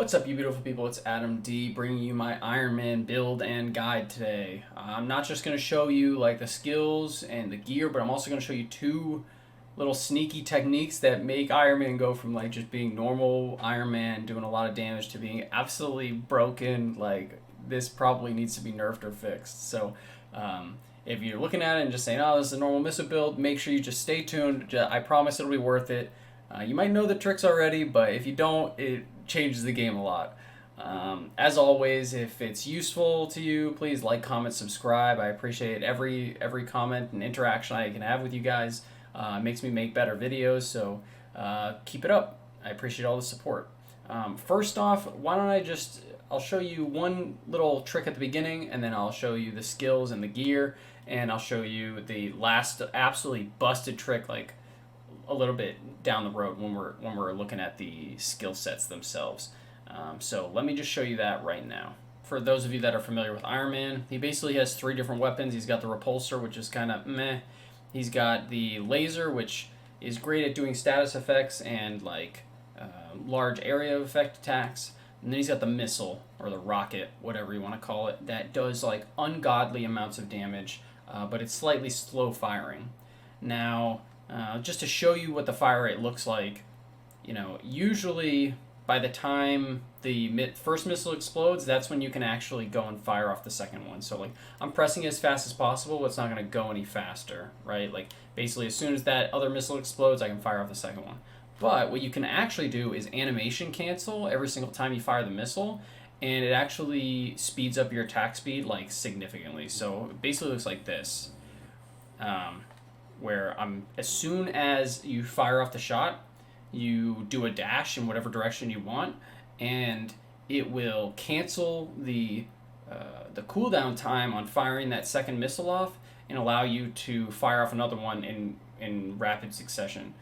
What's up, you beautiful people? It's Adam D bringing you my Iron Man build and guide today. I'm not just going to show you like the skills and the gear, but I'm also going to show you two little sneaky techniques that make Iron Man go from like just being normal Iron Man doing a lot of damage to being absolutely broken. Like, this probably needs to be nerfed or fixed. So if you're looking at it and just saying, oh, this is a normal missile build, make sure you just stay tuned. I promise it'll be worth it. You might know the tricks already, but if you don't, it changes the game a lot. As always, if it's useful to you, please like, comment, subscribe. I appreciate every comment and interaction I can have with you guys. It makes me make better videos, so keep it up. I appreciate all the support. First off, why don't I'll show you one little trick at the beginning, and then I'll show you the skills and the gear, and I'll show you the last absolutely busted trick, like a little bit down the road when we're looking at the skill sets themselves. So let me just show you that right now. For those of you that are familiar with Iron Man, he basically has three different weapons. He's got the repulsor, which is kind of meh. He's got the laser, which is great at doing status effects and like large area effect attacks. And then he's got the missile, or the rocket, whatever you want to call it, that does like ungodly amounts of damage, but it's slightly slow firing. Now, just to show you what the fire rate looks like, usually by the time the first missile explodes, that's when you can actually go and fire off the second one. So like, I'm pressing as fast as possible, but it's not going to go any faster, right? Like, basically as soon as that other missile explodes, I can fire off the second one. But what you can actually do is animation cancel every single time you fire the missile, and it actually speeds up your attack speed like significantly. So it basically looks like this. Where as soon as you fire off the shot, you do a dash in whatever direction you want, and it will cancel the cooldown time on firing that second missile off and allow you to fire off another one in rapid succession.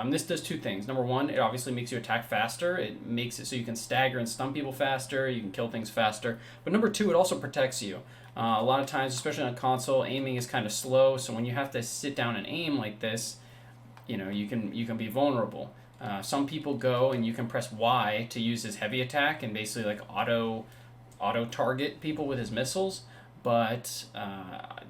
This does two things. Number one, it obviously makes you attack faster. It makes it so you can stagger and stun people faster. You can kill things faster. But number two, it also protects you. A lot of times, especially on console, aiming is kind of slow. So when you have to sit down and aim like this, you can be vulnerable. Some people go and you can press Y to use his heavy attack and basically like auto target people with his missiles. But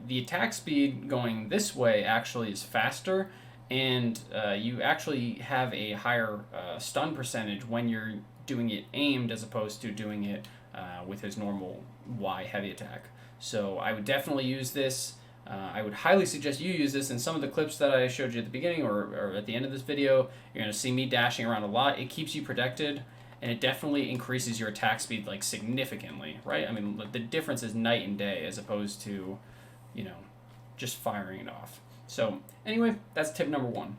the attack speed going this way actually is faster. And you actually have a higher stun percentage when you're doing it aimed as opposed to doing it with his normal Y heavy attack. So I would definitely use this. I would highly suggest you use this. In some of the clips that I showed you at the beginning or at the end of this video, you're going to see me dashing around a lot. It keeps you protected, and it definitely increases your attack speed like significantly, right? I mean, the difference is night and day as opposed to, just firing it off. So anyway, that's tip number one.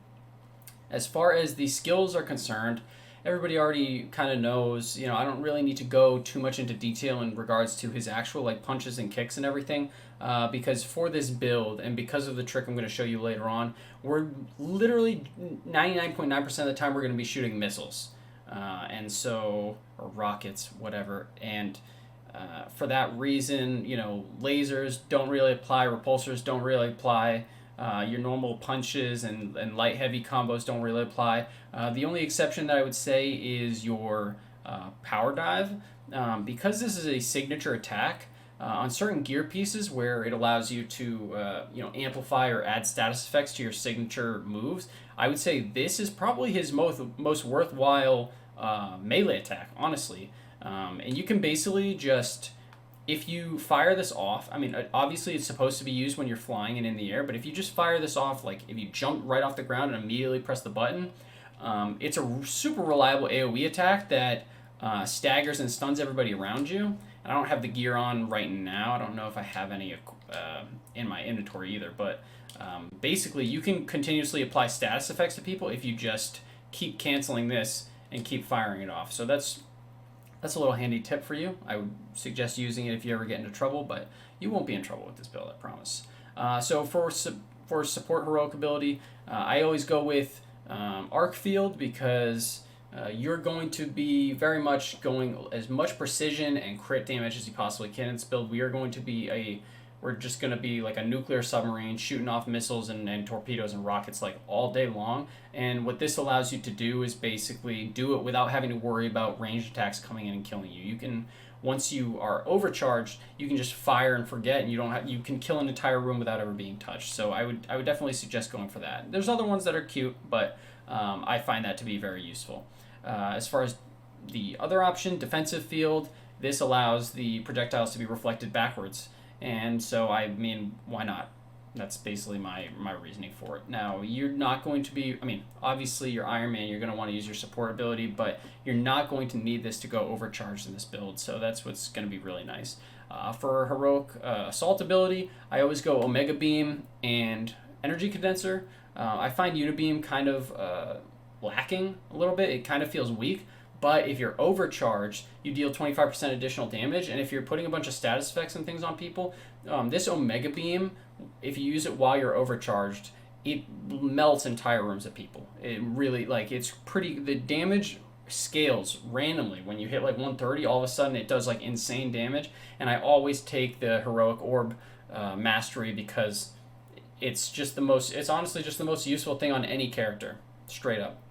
As far as the skills are concerned, everybody already kind of knows, I don't really need to go too much into detail in regards to his actual like punches and kicks and everything, because for this build and because of the trick I'm going to show you later on, we're literally 99.9% of the time we're going to be shooting missiles, or rockets, whatever, and for that reason, lasers don't really apply, repulsors don't really apply. Your normal punches and light heavy combos don't really apply. The only exception that I would say is your power dive. Because this is a signature attack, on certain gear pieces where it allows you to amplify or add status effects to your signature moves, I would say this is probably his most worthwhile melee attack, honestly. And you can basically just, if you fire this off, I mean, obviously it's supposed to be used when you're flying and in the air, but if you just fire this off, like if you jump right off the ground and immediately press the button, it's a super reliable AoE attack that staggers and stuns everybody around you. And I don't have the gear on right now. I don't know if I have any in my inventory either, but basically you can continuously apply status effects to people if you just keep canceling this and keep firing it off. So that's a little handy tip for you. I would suggest using it if you ever get into trouble, but you won't be in trouble with this build, I promise. So for support heroic ability, I always go with arc field because you're going to be very much going as much precision and crit damage as you possibly can in this build. We are going to be we're just going to be like a nuclear submarine shooting off missiles and torpedoes and rockets like all day long. And what this allows you to do is basically do it without having to worry about ranged attacks coming in and killing you. You can, once you are overcharged, you can just fire and forget, and you can kill an entire room without ever being touched. So I would definitely suggest going for that. There's other ones that are cute, but I find that to be very useful. As far as the other option, defensive field, this allows the projectiles to be reflected backwards. And so, I mean, why not? That's basically my reasoning for it. Now, you're not going to be, I mean, obviously you're Iron Man, you're going to want to use your support ability, but you're not going to need this to go overcharged in this build, so that's what's going to be really nice. For heroic assault ability, I always go Omega Beam and Energy Condenser. I find Unibeam kind of lacking a little bit. It kind of feels weak. But if you're overcharged, you deal 25% additional damage. And if you're putting a bunch of status effects and things on people, this Omega Beam, if you use it while you're overcharged, it melts entire rooms of people. It really, like, it's pretty, the damage scales randomly. When you hit like 130, all of a sudden it does like insane damage. And I always take the Heroic Orb Mastery because it's honestly just the most useful thing on any character, straight up.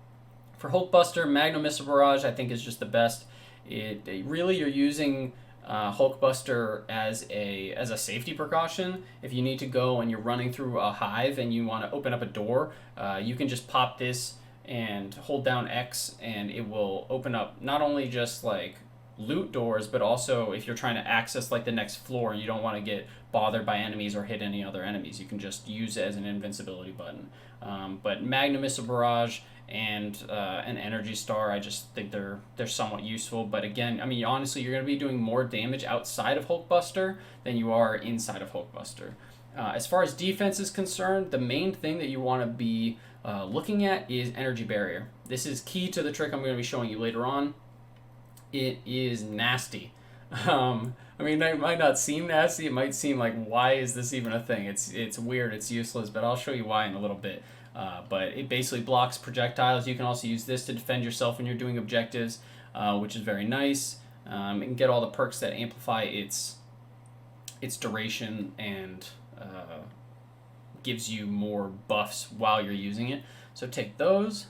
For Hulkbuster, Magnum Missile Barrage I think is just the best. It really, you're using Hulkbuster as a safety precaution. If you need to go and you're running through a hive and you want to open up a door, you can just pop this and hold down X, and it will open up not only just like loot doors, but also if you're trying to access like the next floor and you don't want to get bothered by enemies or hit any other enemies, you can just use it as an invincibility button. But Magnum Missile Barrage and an Energy Star, I just think they're somewhat useful. But again, I mean, honestly, you're going to be doing more damage outside of Hulkbuster than you are inside of Hulkbuster. As far as defense is concerned, the main thing that you want to be looking at is Energy Barrier. This is key to the trick I'm going to be showing you later on. It is nasty. I mean, it might not seem nasty. It might seem like, why is this even a thing? It's weird. It's useless, but I'll show you why in a little bit. But it basically blocks projectiles. You can also use this to defend yourself when you're doing objectives, which is very nice. And get all the perks that amplify its duration and gives you more buffs while you're using it. So take those.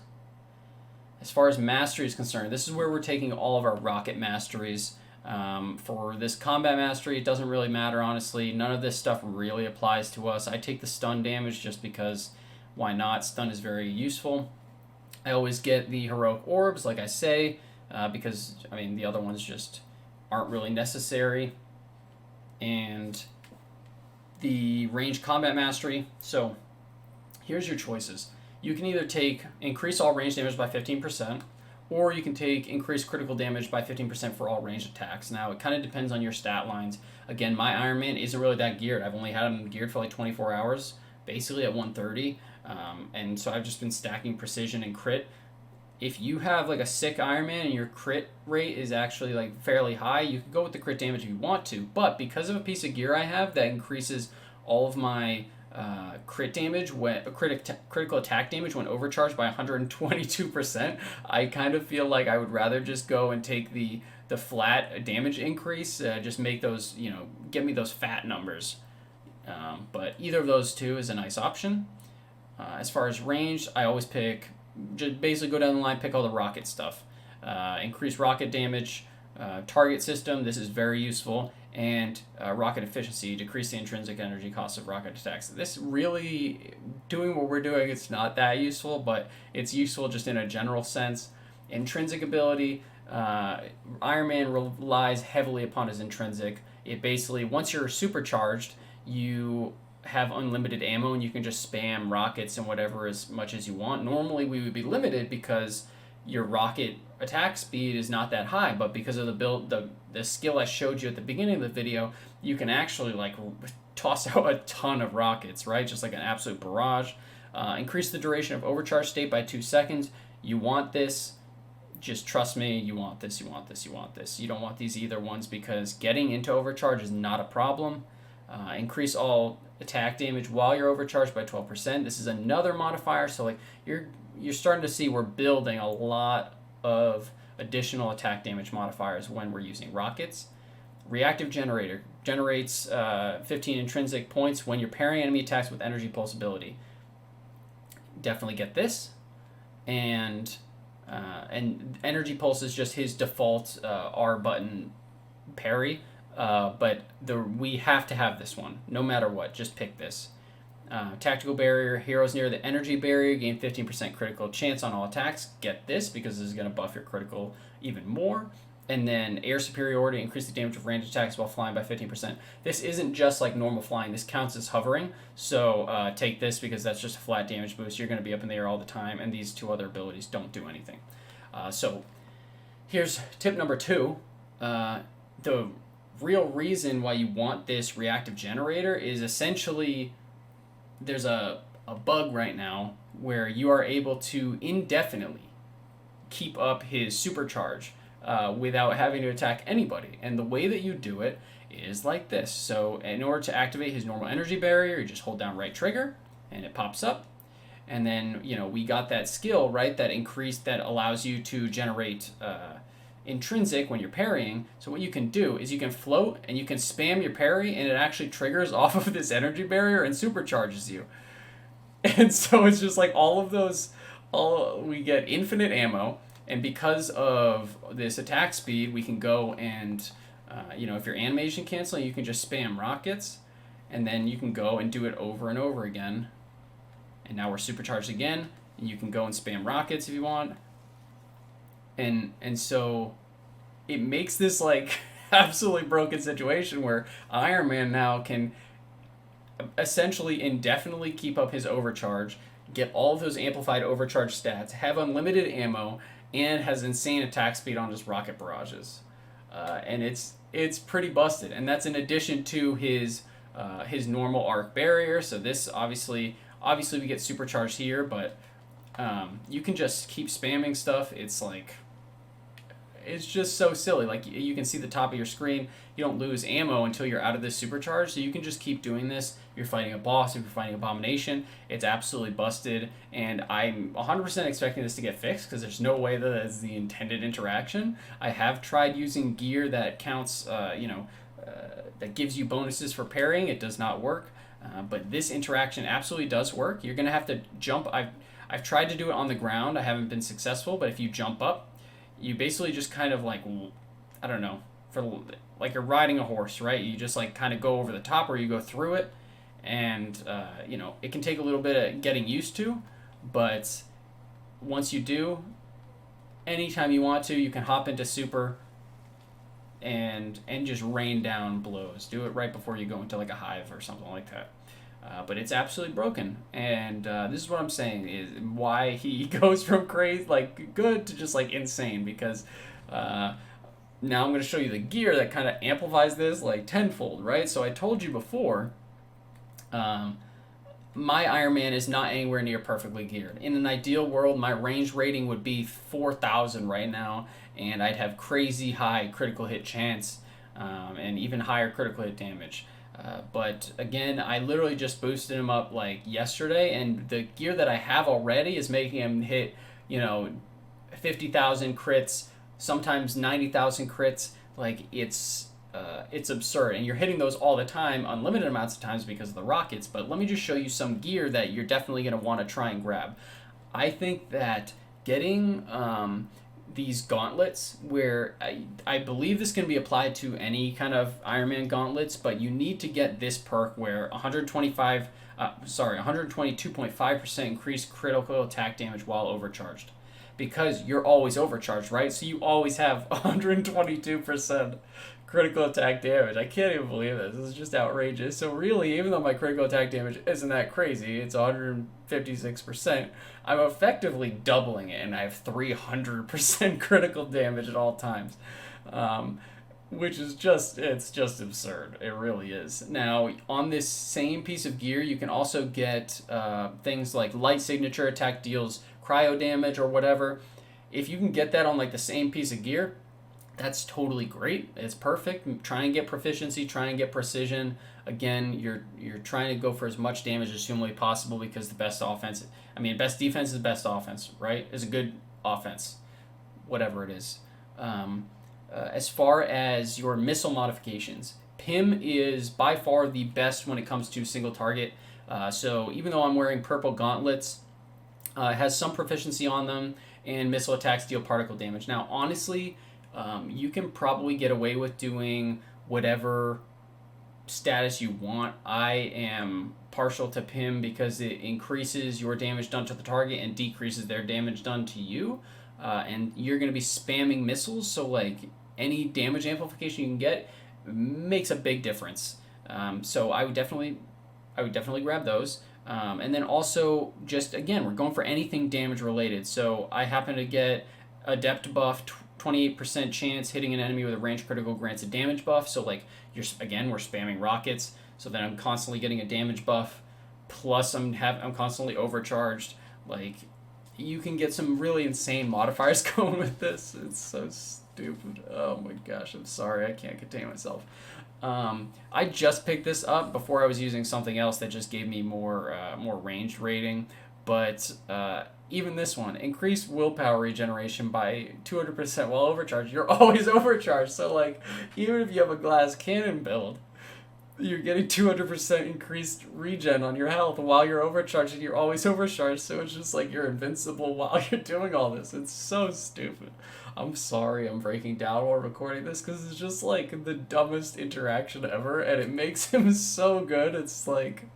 As far as mastery is concerned, this is where we're taking all of our rocket masteries. For this combat mastery, it doesn't really matter, honestly. None of this stuff really applies to us. I take the stun damage just because, why not? Stun is very useful. I always get the heroic orbs, like I say, because, I mean, the other ones just aren't really necessary. And the range combat mastery. So here's your choices. You can either take increase all range damage by 15%, or you can take increased critical damage by 15% for all ranged attacks. Now, it kind of depends on your stat lines. Again, my Iron Man isn't really that geared. I've only had him geared for like 24 hours, basically at 130. And so I've just been stacking precision and crit. If you have like a sick Iron Man and your crit rate is actually like fairly high, you can go with the crit damage if you want to. But because of a piece of gear I have that increases all of my crit damage, critical attack damage when overcharged by 122%, I kind of feel like I would rather just go and take the flat damage increase, just make those, get me those fat numbers. But either of those two is a nice option. As far as range, I always pick, just basically go down the line, pick all the rocket stuff. Increase rocket damage, target system, this is very useful, and rocket efficiency, decrease the intrinsic energy cost of rocket attacks. This really, doing what we're doing, it's not that useful, but it's useful just in a general sense. Intrinsic ability, Iron Man relies heavily upon his intrinsic. It basically, once you're supercharged, you have unlimited ammo and you can just spam rockets and whatever as much as you want. Normally we would be limited because your rocket attack speed is not that high, but because of the skill I showed you at the beginning of the video, you can actually like toss out a ton of rockets, right? Just like an absolute barrage. Increase the duration of overcharge state by 2 seconds. You want this. Just trust me, you want this, you want this, you want this. You don't want these either ones because getting into overcharge is not a problem. Increase all attack damage while you're overcharged by 12%. This is another modifier, so like you're starting to see we're building a lot of additional attack damage modifiers when we're using rockets. Reactive generator. generates 15 intrinsic points when you're parrying enemy attacks with energy pulse ability. Definitely get this. And energy pulse is just his default R button parry, but we have to have this one no matter what. Just pick this. Tactical barrier, heroes near the energy barrier gain 15% critical chance on all attacks. Get this because this is going to buff your critical even more. And then air superiority, increase the damage of ranged attacks while flying by 15%. This isn't just like normal flying. This counts as hovering. So take this because that's just a flat damage boost. You're going to be up in the air all the time, and these two other abilities don't do anything. So here's tip number 2. The real reason why you want this reactive generator is essentially there's a bug right now where you are able to indefinitely keep up his supercharge without having to attack anybody. And the way that you do it is like this. So in order to activate his normal energy barrier, you just hold down right trigger and it pops up. And then, we got that skill, right, that allows you to generate intrinsic when you're parrying. So what you can do is you can float and you can spam your parry and it actually triggers off of this energy barrier and supercharges you. And so it's just like we get infinite ammo. And because of this attack speed, we can go and, if you're animation canceling, you can just spam rockets. And then you can go and do it over and over again. And now we're supercharged again. And you can go and spam rockets if you want. And so it makes this like absolutely broken situation where Iron Man now can essentially indefinitely keep up his overcharge, get all of those amplified overcharge stats, have unlimited ammo, and has insane attack speed on just rocket barrages. And it's pretty busted. And that's in addition to his normal arc barrier. So this obviously we get supercharged here, but you can just keep spamming stuff. It's just so silly. Like you can see the top of your screen. You don't lose ammo until you're out of this supercharge, so you can just keep doing this. If you're fighting a boss, if you're fighting Abomination, it's absolutely busted, and I'm 100% expecting this to get fixed because there's no way that is the intended interaction. I have tried using gear that counts, that gives you bonuses for parrying. It does not work, but this interaction absolutely does work. You're going to have to jump. I've tried to do it on the ground. I haven't been successful, but if you jump up, you basically just kind of like, I don't know, like you're riding a horse, right? You just like kind of go over the top or you go through it, and it can take a little bit of getting used to, but once you do, anytime you want to, you can hop into super and just rain down blows. Do it right before you go into like a hive or something like that. But it's absolutely broken, and this is what I'm saying is why he goes from crazy, like good, to just like insane, because now I'm going to show you the gear that kind of amplifies this like tenfold, right? So I told you before, my Iron Man is not anywhere near perfectly geared. In an ideal world, my range rating would be 4,000 right now, and I'd have crazy high critical hit chance, and even higher critical hit damage. But again, I literally just boosted him up like yesterday, and the gear that I have already is making him hit, 50,000 crits, sometimes 90,000 crits. Like it's absurd, and you're hitting those all the time, unlimited amounts of times because of the rockets. But let me just show you some gear that you're definitely going to want to try and grab. I think that getting these gauntlets, where I believe this can be applied to any kind of Iron Man gauntlets, but you need to get this perk where 122.5% increased critical attack damage while overcharged, because you're always overcharged, right? So you always have 122% critical attack damage. I can't even believe this. This is just outrageous. So really, even though my critical attack damage isn't that crazy, it's 156%, I'm effectively doubling it, and I have 300% critical damage at all times. Which is it's just absurd. It really is. Now, on this same piece of gear, you can also get things like light signature attack deals cryo damage or whatever. If you can get that on like the same piece of gear, that's totally great. It's perfect. Try and get proficiency, try and get precision. Again, you're trying to go for as much damage as humanly possible, because the best defense is the best offense, right? Is a good offense, whatever it is. As far as your missile modifications, Pim is by far the best when it comes to single target. So even though I'm wearing purple gauntlets, it has some proficiency on them, and missile attacks deal particle damage. Now, honestly, you can probably get away with doing whatever status you want. I am partial to Pim because it increases your damage done to the target and decreases their damage done to you. And you're going to be spamming missiles, so like any damage amplification you can get makes a big difference. So I would definitely grab those. And then also, just again, we're going for anything damage related. So I happen to get Adept buff, 28% chance hitting an enemy with a range critical grants a damage buff. So like we're spamming rockets. So then I'm constantly getting a damage buff. Plus I'm constantly overcharged. Like you can get some really insane modifiers going with this. It's so stupid. Oh my gosh, I'm sorry. I can't contain myself. I just picked this up before I was using something else that just gave me more ranged rating, but even this one, increased willpower regeneration by 200% while overcharged. You're always overcharged, so like even if you have a glass cannon build, you're getting 200% increased regen on your health while you're overcharged, and you're always overcharged, so it's just like you're invincible while you're doing all this. It's so stupid. I'm sorry I'm breaking down while recording this because it's just like the dumbest interaction ever, and it makes him so good. It's like,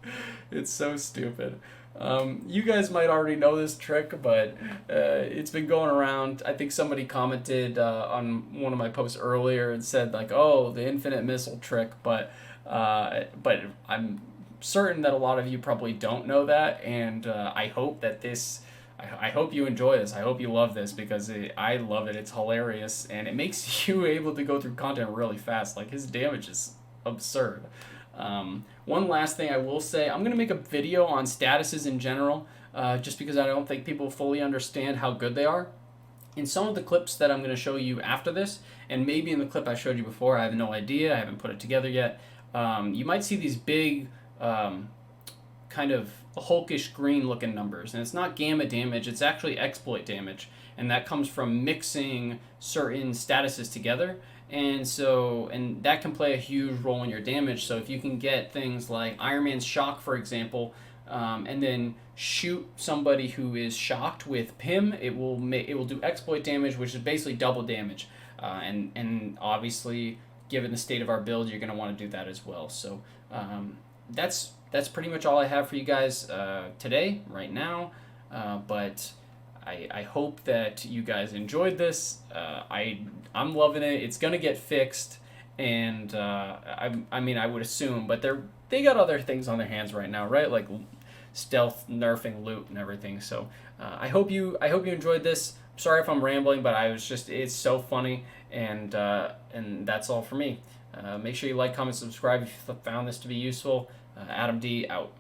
it's so stupid. You guys might already know this trick, but it's been going around. I think somebody commented on one of my posts earlier and said like, oh, the infinite missile trick, but I'm certain that a lot of you probably don't know that, and I hope that I hope you enjoy this. I hope you love this because I love it. It's hilarious, and it makes you able to go through content really fast. Like, his damage is absurd. One last thing I will say, I'm going to make a video on statuses in general, just because I don't think people fully understand how good they are. In some of the clips that I'm going to show you after this, and maybe in the clip I showed you before, I have no idea. I haven't put it together yet. You might see these big kind of hulkish green looking numbers, and it's not gamma damage, it's actually exploit damage, and that comes from mixing certain statuses together, and that can play a huge role in your damage. So if you can get things like Iron Man's shock, for example, and then shoot somebody who is shocked with Pim, it will do exploit damage, which is basically double damage, and obviously given the state of our build, you're going to want to do that as well. So that's pretty much all I have for you guys today, right now. But I hope that you guys enjoyed this. I'm loving it. It's gonna get fixed, and I mean I would assume, but they got other things on their hands right now, right? Like stealth nerfing loot and everything. So I hope you enjoyed this. Sorry if I'm rambling, but it's so funny, and that's all for me. Make sure you like, comment, subscribe if you found this to be useful. Adam D out.